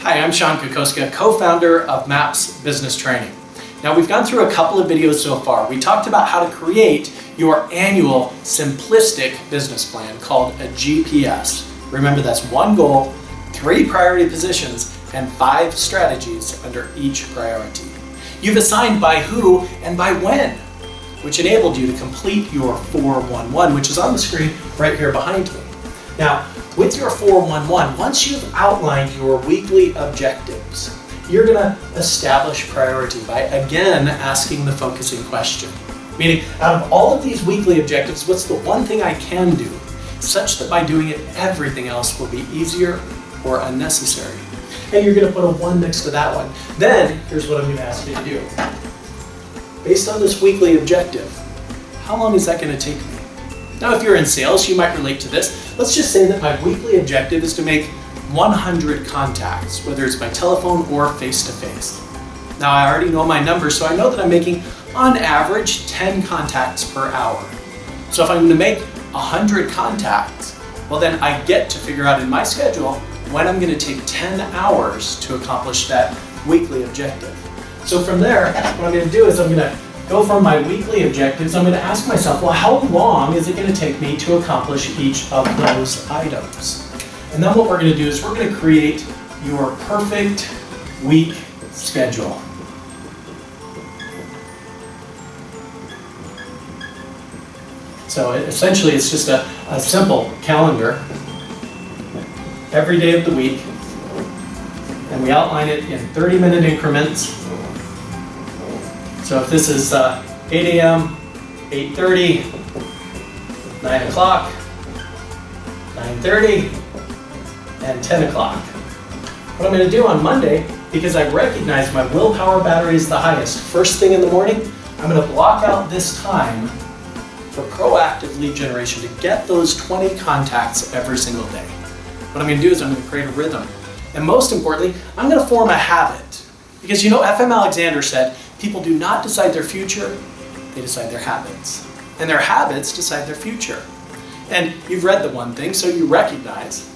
Hi, I'm Sean Kokoska, co-founder of MAPS Business Training. Now we've gone through a couple of videos so far. We talked about how to create your annual simplistic business plan called a GPS. Remember, that's one goal, 3 priority positions, and 5 strategies under each priority. You've assigned by who and by when, which enabled you to complete your 411, which is on the screen right here behind me. Now, with your 411, once you've outlined your weekly objectives, you're going to establish priority by again asking the focusing question. Meaning, out of all of these weekly objectives, what's the one thing I can do such that by doing it, everything else will be easier or unnecessary? And you're going to put a 1 next to that one. Then, here's what I'm going to ask you to do. Based on this weekly objective, how long is that going to take me? Now, if you're in sales, you might relate to this. Let's just say that my weekly objective is to make 100 contacts, whether it's by telephone or face-to-face. Now, I already know my numbers, so I know that I'm making, on average, 10 contacts per hour. So if I'm going to make 100 contacts, well then I get to figure out in my schedule when I'm going to take 10 hours to accomplish that weekly objective. So from there, what I'm going to do is I'm going to go from my weekly objectives. I'm going to ask myself, well, how long is it going to take me to accomplish each of those items? And then what we're going to do is we're going to create your perfect week schedule. So essentially it's just a simple calendar every day of the week, and we outline it in 30-minute increments. So if this is 8 a.m., 8:30, 9 o'clock, 9:30, and 10 o'clock. What I'm going to do on Monday, because I recognize my willpower battery is the highest, first thing in the morning, I'm going to block out this time for proactive lead generation to get those 20 contacts every single day. What I'm going to do is I'm going to create a rhythm. And most importantly, I'm going to form a habit. Because F.M. Alexander said, people do not decide their future, they decide their habits. And their habits decide their future. And you've read the one thing, so you recognize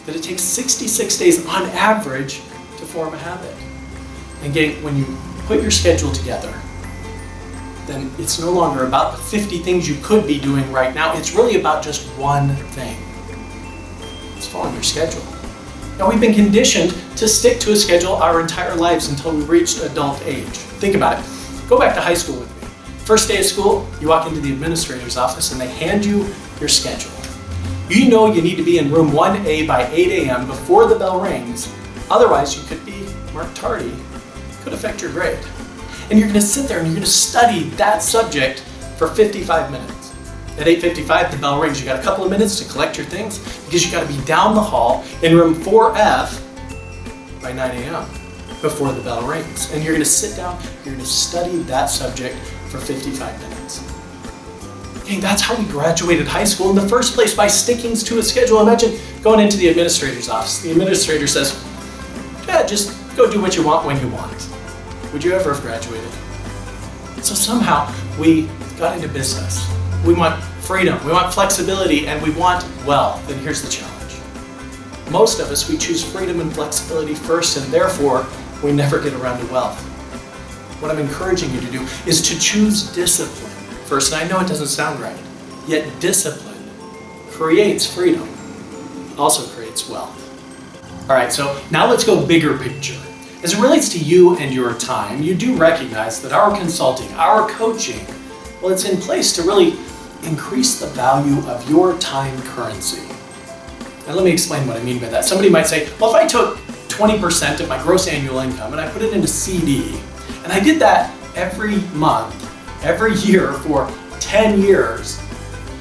that it takes 66 days on average to form a habit. And again, when you put your schedule together, then it's no longer about the 50 things you could be doing right now. It's really about just one thing. It's following your schedule. Now, we've been conditioned to stick to a schedule our entire lives until we reached adult age. Think about it. Go back to high school with me. First day of school, you walk into the administrator's office and they hand you your schedule. You know you need to be in room 1A by 8 a.m. before the bell rings. Otherwise, you could be marked tardy. It could affect your grade. And you're going to sit there and you're going to study that subject for 55 minutes. At 8:55, the bell rings. You got a couple of minutes to collect your things because you got to be down the hall in room 4F by 9 a.m. before the bell rings. And you're going to sit down, you're going to study that subject for 55 minutes. Okay, that's how we graduated high school in the first place, by sticking to a schedule. Imagine going into the administrator's office. The administrator says, yeah, just go do what you want when you want. Would you ever have graduated? So somehow we got into business. We want freedom, we want flexibility, and we want wealth. And here's the challenge. Most of us, we choose freedom and flexibility first, and therefore we never get around to wealth. What I'm encouraging you to do is to choose discipline first. And I know it doesn't sound right, yet discipline creates freedom, also creates wealth. All right, so now let's go bigger picture. As it relates to you and your time, you do recognize that our consulting, our coaching, well, it's in place to really increase the value of your time currency. Now let me explain what I mean by that. Somebody might say, well, if I took 20% of my gross annual income and I put it into CD, and I did that every month, every year for 10 years,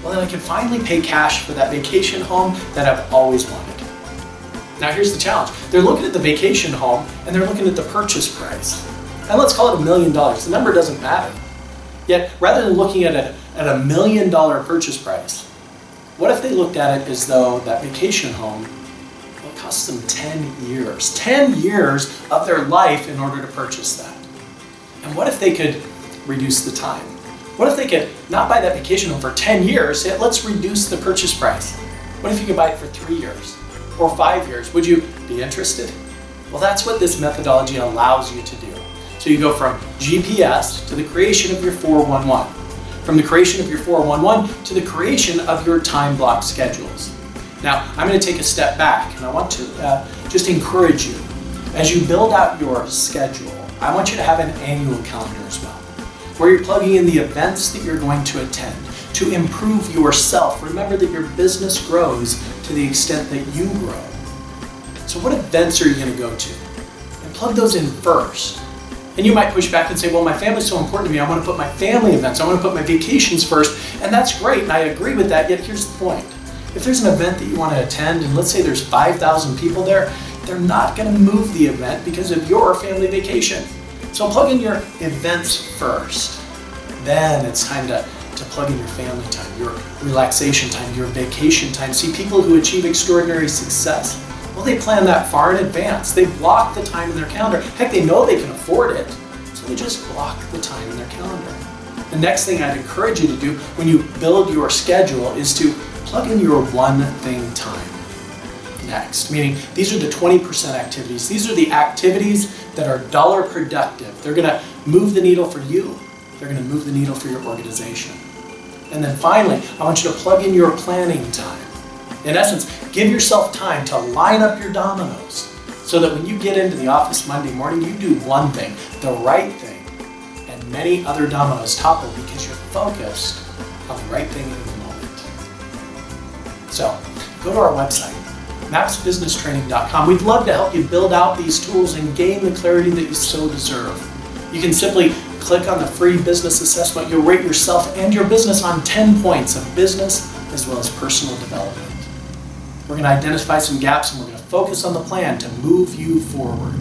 well, then I can finally pay cash for that vacation home that I've always wanted. Now here's the challenge. They're looking at the vacation home and they're looking at the purchase price. And let's call it $1 million. The number doesn't matter. Yet, rather than looking at $1 million purchase price, what if they looked at it as though that vacation home, well, it cost them 10 years. 10 years of their life in order to purchase that. And what if they could reduce the time? What if they could not buy that vacation home for 10 years, yet let's reduce the purchase price? What if you could buy it for 3 years or 5 years? Would you be interested? Well, that's what this methodology allows you to do. So you go from GPS to the creation of your 411. From the creation of your 411 to the creation of your time block schedules. Now, I'm going to take a step back, and I want to just encourage you. As you build out your schedule, I want you to have an annual calendar as well, where you're plugging in the events that you're going to attend to improve yourself. Remember that your business grows to the extent that you grow. So what events are you going to go to? And plug those in first. And you might push back and say, well, my family's so important to me. I want to put my family events, I want to put my vacations first. And that's great, and I agree with that, yet here's the point. If there's an event that you want to attend, and let's say there's 5,000 people there, they're not going to move the event because of your family vacation. So plug in your events first. Then it's time to plug in your family time, your relaxation time, your vacation time. See, people who achieve extraordinary success, well, they plan that far in advance. They block the time in their calendar. Heck, they know they can afford it, so they just block the time in their calendar. The next thing I'd encourage you to do when you build your schedule is to plug in your one thing time next. Meaning, these are the 20% activities. These are the activities that are dollar productive. They're going to move the needle for you. They're going to move the needle for your organization. And then finally, I want you to plug in your planning time. In essence, give yourself time to line up your dominoes so that when you get into the office Monday morning, you do one thing, the right thing, and many other dominoes topple because you're focused on the right thing in the moment. So, go to our website, mapsbusinesstraining.com. We'd love to help you build out these tools and gain the clarity that you so deserve. You can simply click on the free business assessment. You'll rate yourself and your business on 10 points of business as well as personal development. We're going to identify some gaps and we're going to focus on the plan to move you forward.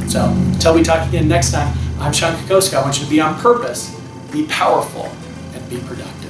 So, until we talk again next time, I'm Sean Kokoska. I want you to be on purpose, be powerful, and be productive.